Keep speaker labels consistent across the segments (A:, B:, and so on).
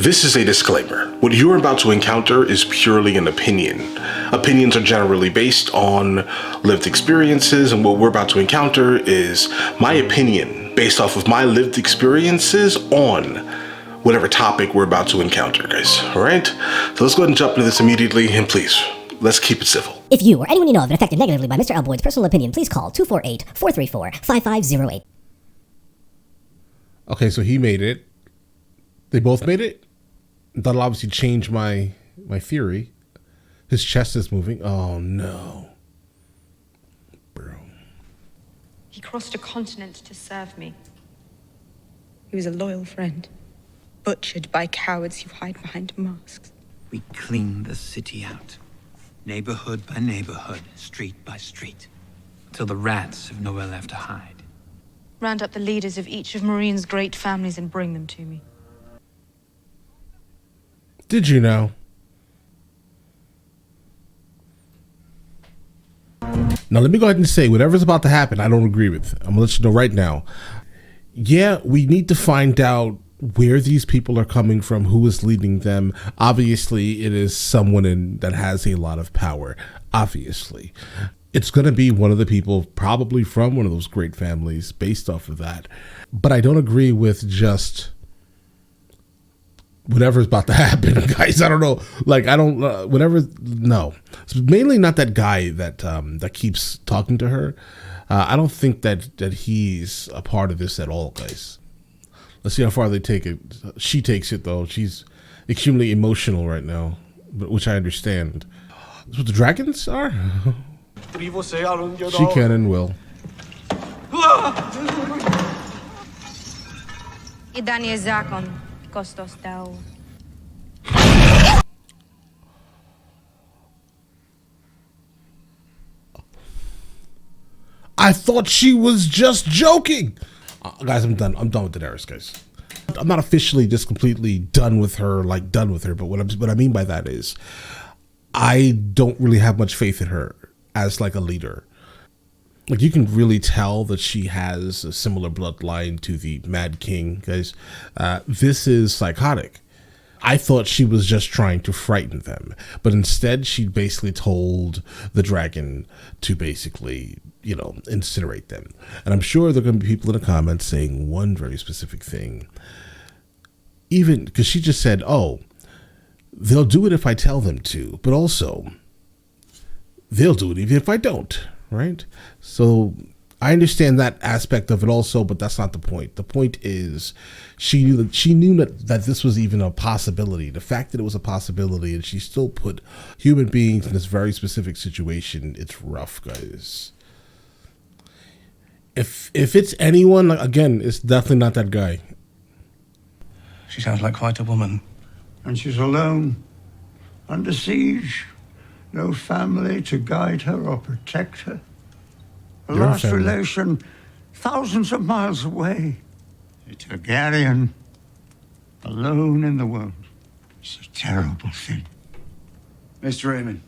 A: This is a disclaimer. What you're about to encounter is purely an opinion. Opinions are generally based on lived experiences, and what we're about to encounter is my opinion based off of my lived experiences on whatever topic we're about to encounter, guys. All right? So let's go ahead and jump into this immediately, and please, let's keep it civil.
B: If you or anyone you know have been affected negatively by Mr. MRLBOYD's personal opinion, please call 248-434-5508.
C: Okay, so he made it. They both made it? That'll obviously change my theory. His chest is moving. Oh, no. Bro.
D: He crossed a continent to serve me. He was a loyal friend, butchered by cowards who hide behind masks.
E: We cleaned the city out, neighborhood by neighborhood, street by street, until the rats have nowhere left to hide.
D: Round up the leaders of each of Marine's great families and bring them to me.
C: Did you know? Now, let me go ahead and say, whatever's about to happen, I don't agree with. I'm going to let you know right now. Yeah, we need to find out where these people are coming from, who is leading them. Obviously, it is someone that has a lot of power. Obviously. It's going to be one of the people probably from one of those great families based off of that. But I don't agree with just whatever's about to happen, guys. I don't know. Like, I don't, whatever. No, it's mainly not that guy that keeps talking to her. I don't think that he's a part of this at all, guys. Let's see how far they take it. She takes it, though. She's extremely emotional right now, which I understand. That's what the dragons are? She can and will.
D: Idanie zakon, kostos dał.
C: I thought she was just joking. Guys, I'm done. I'm done with Daenerys, guys. I'm not officially just completely done with her, but what I mean by that is I don't really have much faith in her as like a leader. Like, you can really tell that she has a similar bloodline to the Mad King, guys. This is psychotic. I thought she was just trying to frighten them, but instead she basically told the dragon to basically, you know, incinerate them. And I'm sure there are going to be people in the comments saying one very specific thing. Even because she just said, oh, they'll do it if I tell them to, but also they'll do it even if I don't, right? So I understand that aspect of it also, but that's not the point. The point is she knew that this was even a possibility. The fact that it was a possibility and she still put human beings in this very specific situation, it's rough, guys. If it's anyone, again, it's definitely not that guy.
F: She sounds like quite a woman.
G: And she's alone, under siege. No family to guide her or protect her. A last relation thousands of miles away. A Targaryen, alone in the world. It's a terrible thing.
F: Mr. Raymond.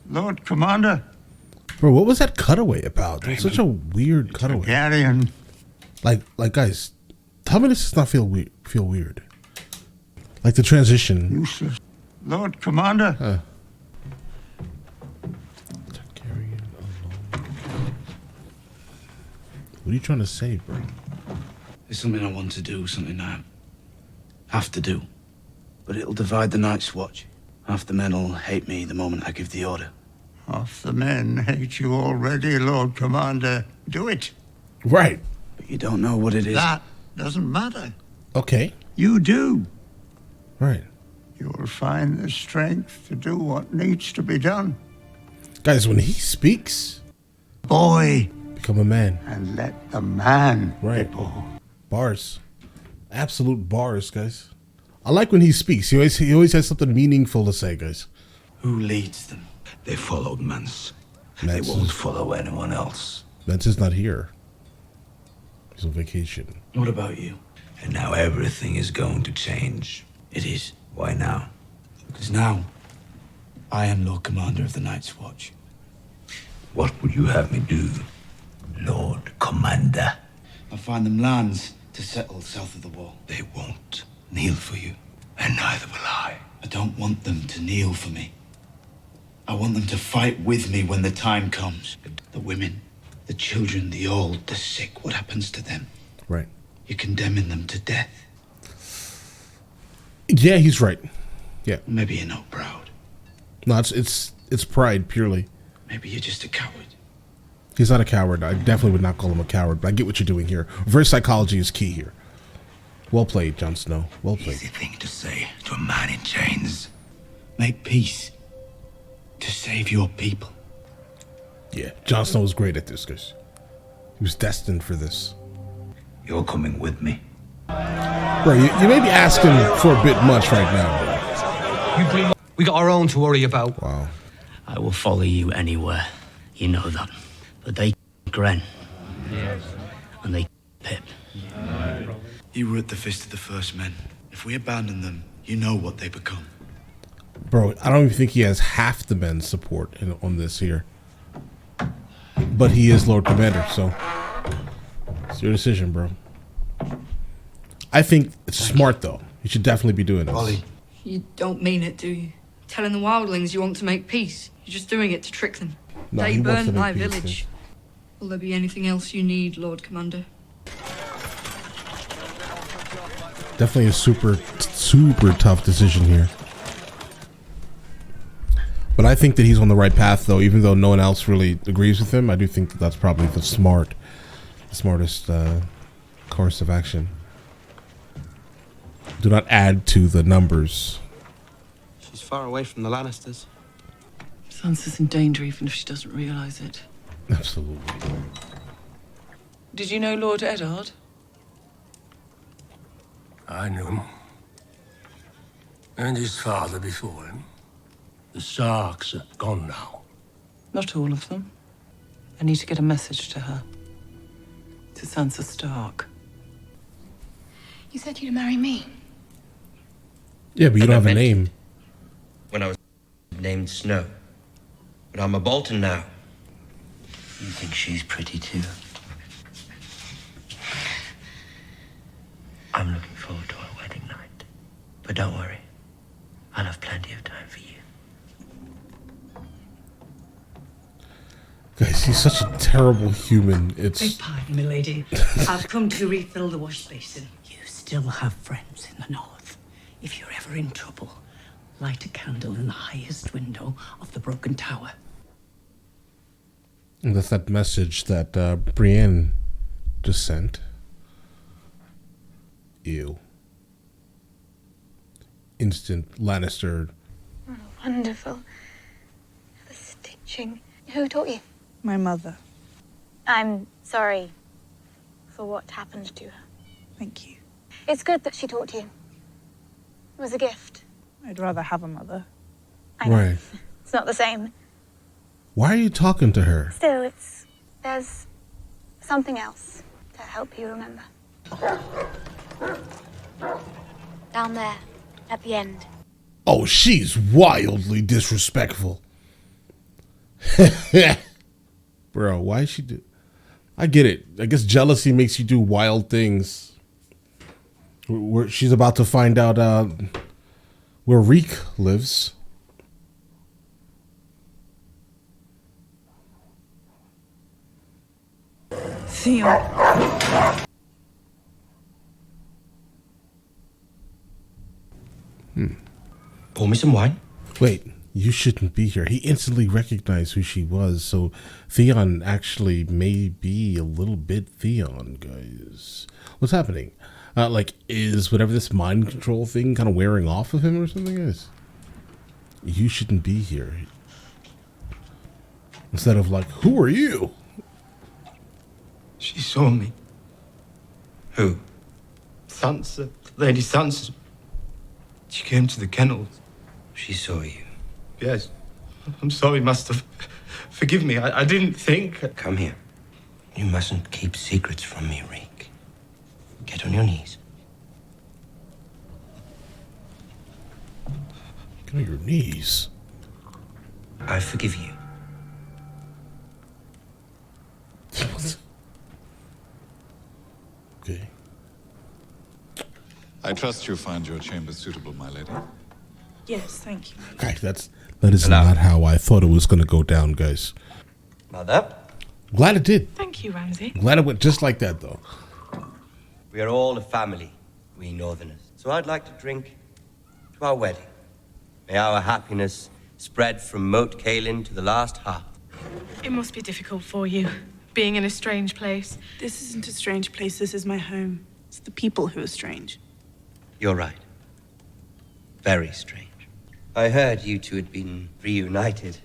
G: Lord Commander.
C: Bro, what was that cutaway about? It was such a weird cutaway.
G: Targaryen.
C: Like, guys, tell me this does not feel weird. Like the transition.
G: Useless. Lord Commander.
C: Targaryen alone. What are you trying to say, bro?
F: It's something I want to do, something I have to do. But it'll divide the Night's Watch. Half the men will hate me the moment I give the order.
G: Half the men hate you already, Lord Commander. Do it.
C: Right.
F: But you don't know what it is.
G: That doesn't matter.
C: Okay.
G: You do.
C: Right.
G: You will find the strength to do what needs to be done.
C: Guys, when he speaks,
G: Boy.
C: Become a man.
G: And let the man
C: Right.
G: be born.
C: Bars. Absolute bars, guys. I like when he speaks. He always has something meaningful to say, guys.
F: Who leads them?
E: They followed Mance.
C: Mance
E: They won't
C: is-
E: follow anyone else.
C: Mance is not here. He's on vacation.
F: What about you?
E: And now everything is going to change.
F: It is.
E: Why now?
F: Because now, I am Lord Commander of the Night's Watch.
E: What would you have me do, Lord Commander?
F: I'll find them lands to settle south of the wall.
E: They won't kneel for you.
F: neither will I. I don't want them to kneel for me. I want them to fight with me when the time comes. The women, the children, the old, the sick, what happens to them?
C: Right.
F: You're condemning them to death.
C: Yeah, he's right. Yeah.
F: Maybe you're not proud.
C: No, it's pride purely.
F: Maybe you're just a coward.
C: He's not a coward. I definitely would not call him a coward, but I get what you're doing here. Reverse psychology is key here. Well played, Jon Snow. Well played.
F: Easy thing to say to a man in chains. Make peace. To save your people.
C: Yeah, Jon Snow was great at this, guys. He was destined for this.
F: You're coming with me.
C: Bro, you may be asking for a bit much right now,
H: We got our own to worry about.
C: bro. Wow.
I: I will follow you anywhere. You know that. But they Gren. And they Pip.
F: You were at the fist of the first men. If we abandon them, you know what they become.
C: Bro, I don't even think he has half the men's support on this here. But he is Lord Commander, so it's your decision, bro. I think it's smart, though. You should definitely be doing this.
F: Ollie.
J: You don't mean it, do you? Telling the wildlings you want to make peace. You're just doing it to trick them.
C: No,
J: They
C: he wants to
J: burned
C: make
J: my
C: peace,
J: village. Will there be anything else you need, Lord Commander?
C: Definitely a super tough decision here. But I think that he's on the right path, though, even though no one else really agrees with him. I do think that that's probably the smartest course of action. Do not add to the numbers.
H: She's far away from the Lannisters.
K: Sansa's in danger even if she doesn't realise it.
C: Absolutely.
K: Did you know Lord Eddard?
L: I knew him. And his father before him. The Starks are gone now.
K: Not all of them. I need to get a message to her. To Sansa Stark.
D: You said you'd marry me.
C: Yeah, but you don't have a name.
I: When I was named Snow. But I'm a Bolton now.
E: You think she's pretty too?
I: I'm looking forward to our wedding night. But don't worry. I'll have plenty of time for you.
C: Guys, he's such a terrible human.
K: Beg pardon, milady. I've come to refill the wash basin. You still have friends in the north. If you're ever in trouble, light a candle in the highest window of the broken tower.
C: And that's that message that Brienne just sent. Ew. Instant Lannister.
D: Oh, wonderful. The stitching. Who taught you?
K: My mother.
D: I'm sorry for what happened to her.
K: Thank you.
D: It's good that she taught you. It was a gift.
K: I'd rather have a mother.
D: I know.
C: Right.
D: It's not the same.
C: Why are you talking to her?
D: Still, there's something else to help you remember. Down there, at the end.
C: Oh, she's wildly disrespectful. Bro, why is she do? I get it. I guess jealousy makes you do wild things. She's about to find out where Reek lives.
K: Theon.
I: Pour me some wine.
C: Wait, you shouldn't be here. He instantly recognized who she was, so Theon actually may be a little bit Theon, guys. What's happening? Is whatever this mind control thing kind of wearing off of him or something, guys? You shouldn't be here. Instead of like, who are you?
E: She saw me.
I: Who?
E: Sansa. Lady Sansa. She came to the kennels.
I: She saw you.
E: Yes. I'm sorry, Master. Forgive me. I didn't think.
I: Come here. You mustn't keep secrets from me, Reek. Get on your knees.
C: Get on your knees.
I: I forgive you.
C: Okay.
M: I trust you find your chamber suitable, my lady.
N: Yes, thank you.
C: Guys, that is not how I thought it was going to go down, guys.
O: Mother?
C: Glad it did.
N: Thank you, Ramsay.
C: Glad it went just like that, though.
O: We are all a family, we Northerners. So I'd like to drink to our wedding. May our happiness spread from Moat Cailin to the last hearth.
N: It must be difficult for you, being in a strange place. This isn't a strange place, this is my home. It's the people who are strange.
O: You're right. Very strange. I heard you two had been reunited.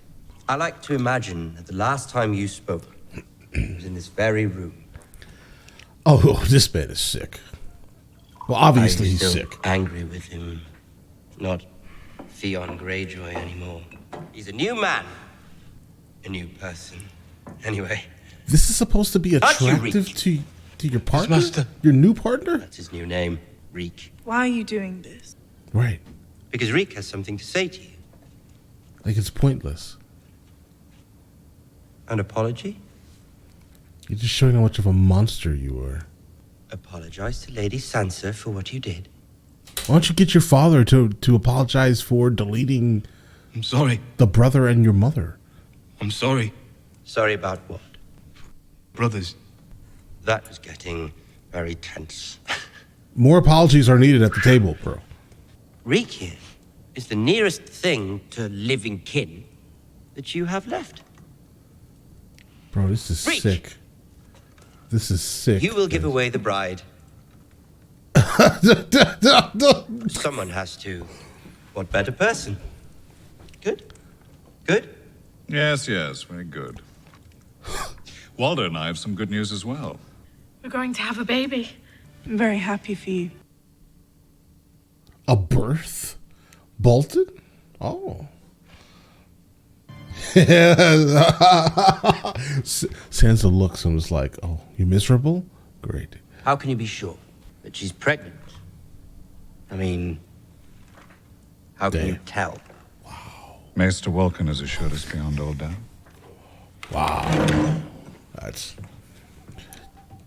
O: I like to imagine that the last time you spoke was in this very room.
C: Oh, this man is sick. Well, obviously he's
O: still
C: sick.
O: Angry with him. Not Theon Greyjoy anymore. He's a new man. A new person. Anyway.
C: This is supposed to be attractive to your partner? Your new partner?
O: That's his new name, Reek.
N: Why are you doing this?
C: Right.
O: Because Reek has something to say to you.
C: Like it's pointless.
O: An apology?
C: You're just showing how much of a monster you are.
O: Apologize to Lady Sansa for what you did.
C: Why don't you get your father to apologize for deleting...
L: I'm sorry.
C: ...the brother and your mother?
L: I'm sorry.
O: Sorry about what?
L: Brothers.
O: That was getting very tense.
C: More apologies are needed at the table, bro.
O: Reek here is the nearest thing to living kin that you have left.
C: Bro, this is
O: Reek.
C: sick. This is sick.
O: You will give away the bride. Someone has to. What better person? Good? Good?
M: Yes, very good. Waldo and I have some good news as well.
N: We're going to have a baby. I'm very happy for you.
C: A birth? Bolton? Oh. Sansa looks and was like, oh, you miserable? Great.
O: How can you be sure that she's pregnant? I mean, how can you tell?
M: Maester Wolkan has assured us beyond all doubt.
C: Wow.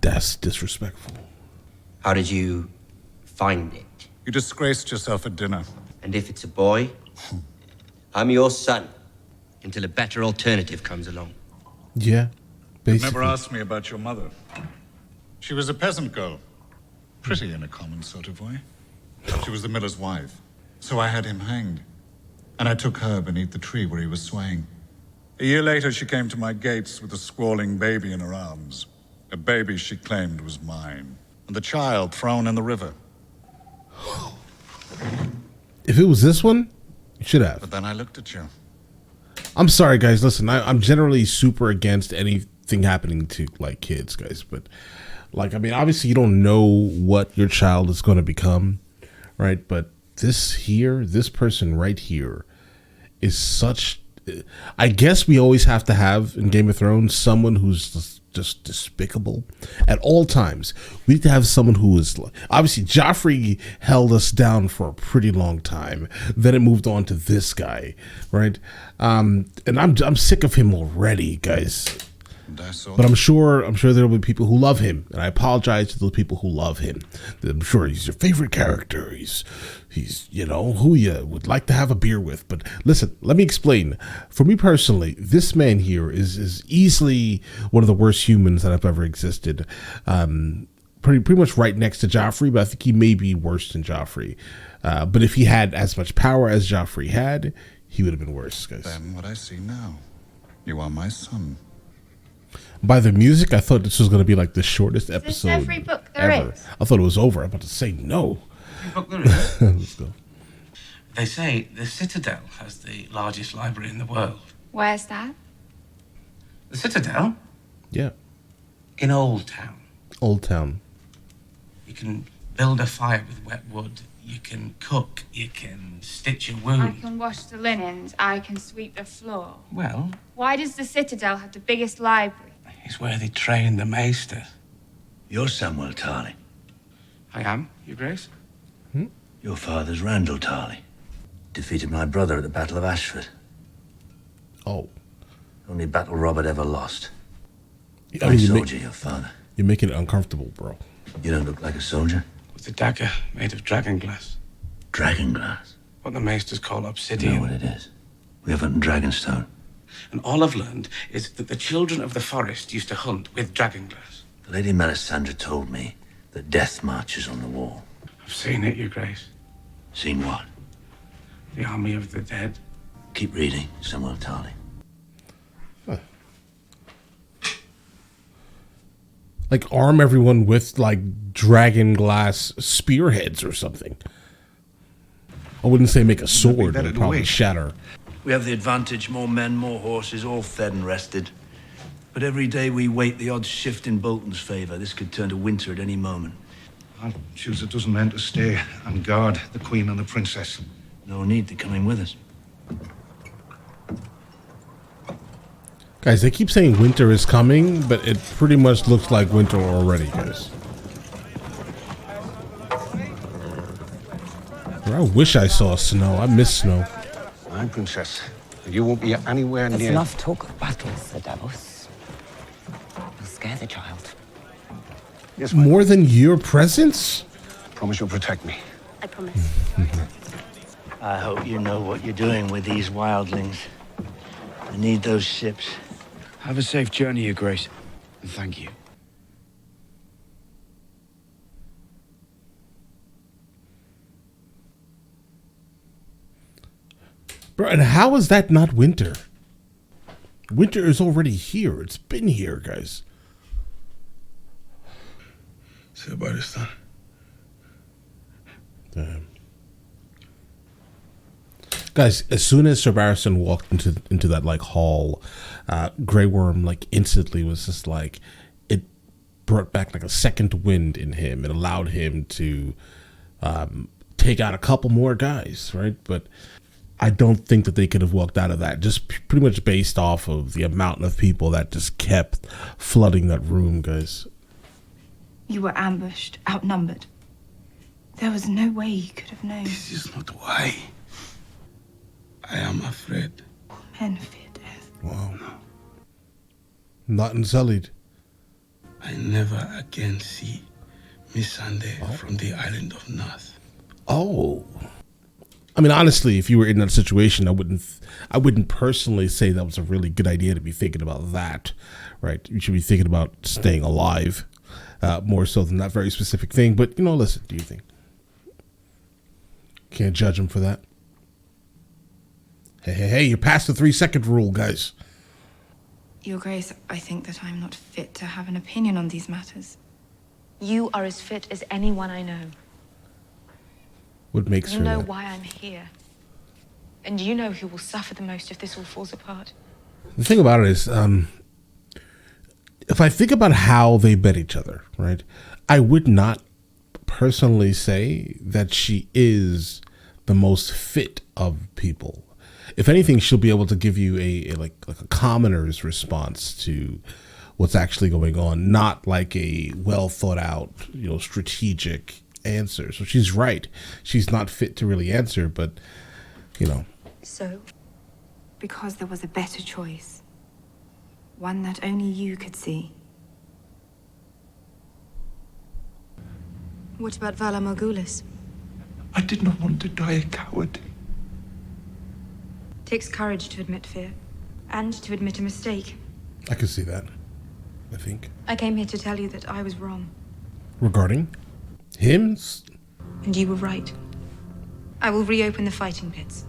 C: That's disrespectful.
O: How did you find it?
M: You disgraced yourself at dinner.
O: And if it's a boy, I'm your son until a better alternative comes along.
C: Yeah,
M: You
C: basically.
M: never asked me about your mother. She was a peasant girl. Pretty in a common sort of way. She was the miller's wife. So I had him hanged. And I took her beneath the tree where he was swaying. A year later, she came to my gates with a squalling baby in her arms. A baby she claimed was mine. And the child thrown in the river.
C: If it was this one, you should have.
M: But then I looked at you.
C: I'm sorry, guys. Listen, I'm generally super against anything happening to, like, kids, guys. But, like, I mean, obviously you don't know what your child is going to become, right? But this person right here is such... I guess we always have to have, in Game of Thrones, someone who's just despicable at all times. We need to have someone who is... Obviously, Joffrey held us down for a pretty long time. Then it moved on to this guy, right? And I'm sick of him already, guys. But I'm sure there will be people who love him, and I apologize to those people who love him. I'm sure he's your favorite character. He's who you would like to have a beer with. But listen, let me explain. For me personally, this man here is easily one of the worst humans that have ever existed. Pretty much right next to Joffrey, but I think he may be worse than Joffrey. But if he had as much power as Joffrey had, he would have been worse, guys.
M: Then what I see now, you are my son.
C: By the music, I thought this was going to be like the shortest episode
P: every book there
C: ever.
P: is?
C: I thought it was over. I'm about to say no.
L: Book there is.
C: Let's go.
L: They say the Citadel has the largest library in the world.
P: Where's that?
L: The Citadel?
C: Yeah.
L: In Old Town.
C: Old Town.
L: You can build a fire with wet wood. You can cook. You can stitch a
P: I
L: wound.
P: can wash the linens. I can sweep the floor.
L: Well,
P: Why does the Citadel have the biggest library?
L: it's where they train the Maester.
Q: You're Samuel Tarly.
L: I am, Your Grace.
Q: Your father's Randall Tarly. Defeated my brother at the Battle of Ashford.
C: Oh.
Q: Only battle Robert ever lost.
C: I
Q: Fine
C: mean,
Q: soldier, your father.
C: You're making it uncomfortable, bro.
Q: You don't look like a soldier.
L: With a dagger made of dragon glass.
Q: Dragon glass?
L: What the maesters call
Q: You
L: obsidian.
Q: know what it is. We have it in Dragonstone.
L: And all I've learned is that the children of the forest used to hunt with dragon glass.
Q: The Lady Melisandre told me that death marches on the wall.
L: I've seen it, Your Grace.
Q: Seen what?
L: The army of the dead.
Q: Keep reading, Samuel Tarly.
C: Like, arm everyone with, like, dragon glass spearheads or something. I wouldn't say make a sword, it would probably shatter.
Q: We have the advantage, more men, more horses, all fed and rested. But every day we wait, the odds shift in Bolton's favor. This could turn to winter at any moment.
R: I'll choose a dozen men to stay and guard the Queen and the Princess.
Q: No need to come in with us.
C: Guys, they keep saying winter is coming, but it pretty much looks like winter already, guys. I wish I saw snow. I miss snow.
R: My princess, you won't be anywhere
K: There's
R: near.
K: enough talk of battles, Sir Davos. You'll scare the child.
R: Yes,
C: More than your presence?
R: promise you'll protect me.
K: I promise.
Q: I hope you know what you're doing with these wildlings. I need those ships.
S: Have a safe journey, Your Grace, and thank you.
C: Bro, and how is that not winter? Winter is already here. It's been here, guys.
S: So by this time.
C: Damn. Guys, as soon as Sir Barristan walked into that like hall, Grey Worm like instantly was just like, it brought back like a second wind in him. It allowed him to take out a couple more guys, right? But I don't think that they could have walked out of that, just pretty much based off of the amount of people that just kept flooding that room, guys.
D: You were ambushed, outnumbered. There was no way you could have known.
S: This is not why I am afraid.
D: Men fear death.
C: Wow. Not unsullied.
S: I never again see Missandei from the island of Nath.
C: Oh. I mean, honestly, if you were in that situation, I wouldn't personally say that was a really good idea to be thinking about that, right? You should be thinking about staying alive more so than that very specific thing. But, you know, listen, do you think? Can't judge him for that. Hey, you're past the 3-second rule, guys.
D: Your Grace, I think that I'm not fit to have an opinion on these matters. You are as fit as anyone I know.
C: What makes
D: You
C: her
D: know
C: that?
D: why I'm here. And you know who will suffer the most if this all falls apart.
C: The thing about it is, if I think about how they met each other, right, I would not personally say that she is the most fit of people. If anything, she'll be able to give you a commoner's response to what's actually going on, not like a well thought out, strategic answer. So she's right. She's not fit to really answer, but
D: So, because there was a better choice, one that only you could see. What about Vala Morghulis?
S: I did not want to die a coward.
D: Takes courage to admit fear, and to admit a mistake.
C: I can see that, I think.
D: I came here to tell you that I was wrong,
C: Regarding him?
D: and you were right. I will reopen the fighting pits.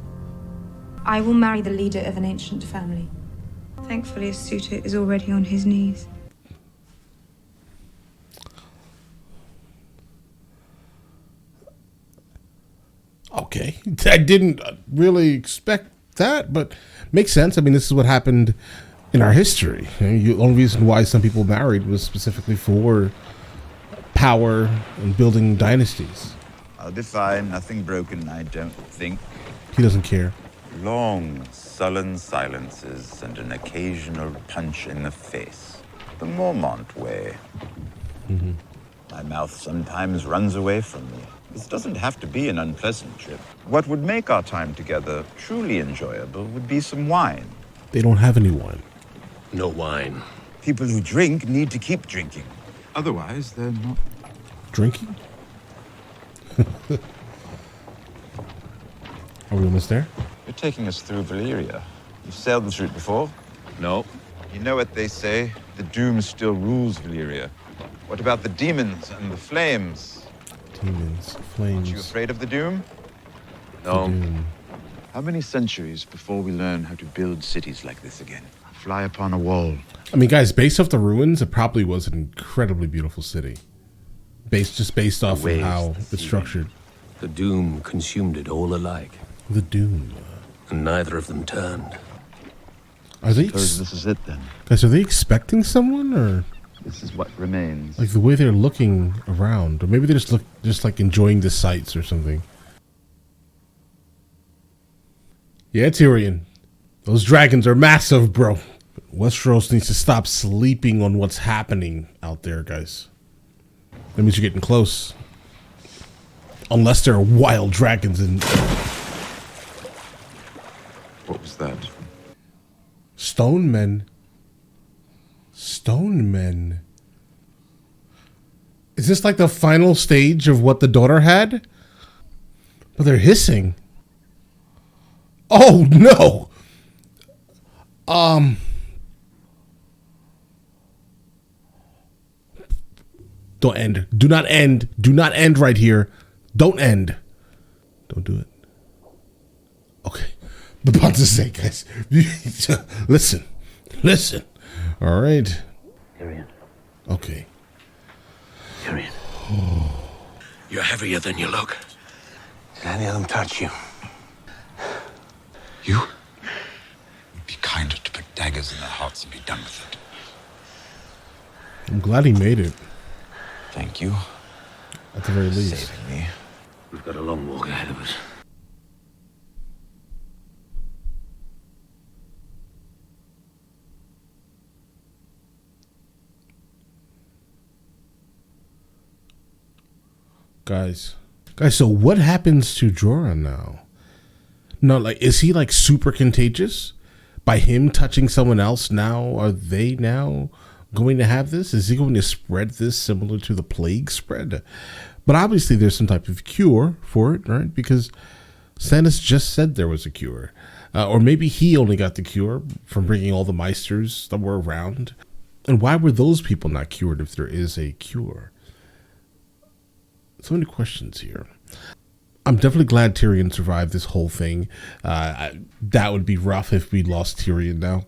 D: I will marry the leader of an ancient family. Thankfully, a suitor is already on his knees.
C: Okay. I didn't really expect that, but makes sense. I mean, this is what happened in our history. The only reason why some people married was specifically for power and building dynasties.
T: I'll defy nothing broken, I don't think.
C: He doesn't care.
T: Long, sullen silences and an occasional punch in the face. The Mormont way.
C: Mm-hmm.
T: My mouth sometimes runs away from me. This doesn't have to be an unpleasant trip. What would make our time together truly enjoyable would be some wine.
C: They don't have any wine.
T: No wine. People who drink need to keep drinking. Otherwise, they're not.
C: Drinking? Are we almost there?
T: You're taking us through Valyria. You've sailed this route before?
Q: No.
T: You know what they say? The doom still rules Valyria. What about the demons and the flames?
C: Demons, flames.
T: Aren't you afraid of the doom?
Q: No.
T: How many centuries before we learn how to build cities like this again? Fly upon a wall.
C: I mean, guys, based off the ruins, it probably was an incredibly beautiful city. Based off of how it's structured.
U: The doom consumed it all alike.
C: The doom.
U: And neither of them turned.
C: Are they?
T: Suppose this is it then.
C: Guys, are they expecting someone, or
T: this is what remains?
C: Like the way they're looking around, or maybe they just like enjoying the sights or something. Yeah, Tyrion, those dragons are massive, bro. Westeros needs to stop sleeping on what's happening out there, guys. That means you're getting close. Unless there are wild dragons in.
T: What was that?
C: Stone men. Stone men. Is this like the final stage of what the daughter had? But they're hissing. Oh no. Don't end. Do not end. Do not end right here. Don't end. Don't do it. Okay. But about to say, guys. Listen. Listen. All right.
U: Tyrion.
C: Okay.
U: Tyrion. You're heavier than you look. Did any of them touch you?
T: You? Be kinder to put daggers in their hearts and be done with it.
C: I'm glad he made it.
T: Thank you.
C: At the very least.
T: Saving me.
U: We've got a long walk ahead of us.
C: Guys, so what happens to Jorah now? No, like, is he like super contagious? By him touching someone else now, are they now going to have this? Is he going to spread this similar to the plague spread? But obviously there's some type of cure for it, right? Because Stannis just said there was a cure. Or maybe he only got the cure from bringing all the Meisters that were around. And why were those people not cured if there is a cure? So many questions here. I'm definitely glad Tyrion survived this whole thing. That would be rough if we lost Tyrion now.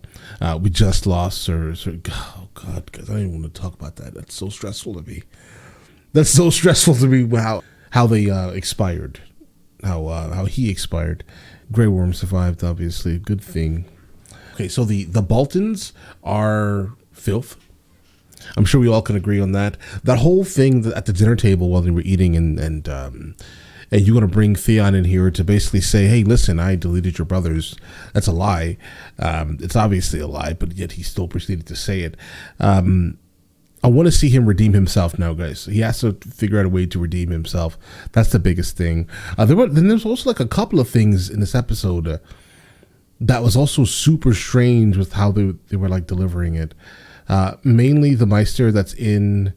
C: We just lost Sir. Oh God, guys, I don't even want to talk about that. That's so stressful to me. That's so stressful to me. How they expired, how he expired. Grey Worm survived, obviously, good thing. Okay, so the Boltons are filth. I'm sure we all can agree on that. That whole thing at the dinner table while they were eating and you're going to bring Theon in here to basically say, hey, listen, I deleted your brothers. That's a lie. It's obviously a lie, but yet he still proceeded to say it. I want to see him redeem himself now, guys. He has to figure out a way to redeem himself. That's the biggest thing. Then there's also like a couple of things in this episode that was also super strange with how they were like delivering it. Mainly the Meister that's in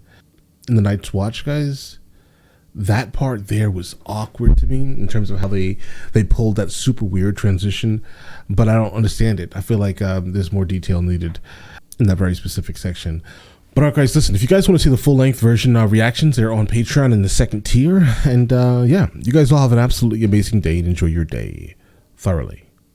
C: the Night's Watch, guys. That part there was awkward to me in terms of how they pulled that super weird transition, but I don't understand it. I feel like there's more detail needed in that very specific section. But alright, guys, listen, if you guys want to see the full-length version reactions, they're on Patreon in the second tier. And yeah, you guys all have an absolutely amazing day and enjoy your day thoroughly.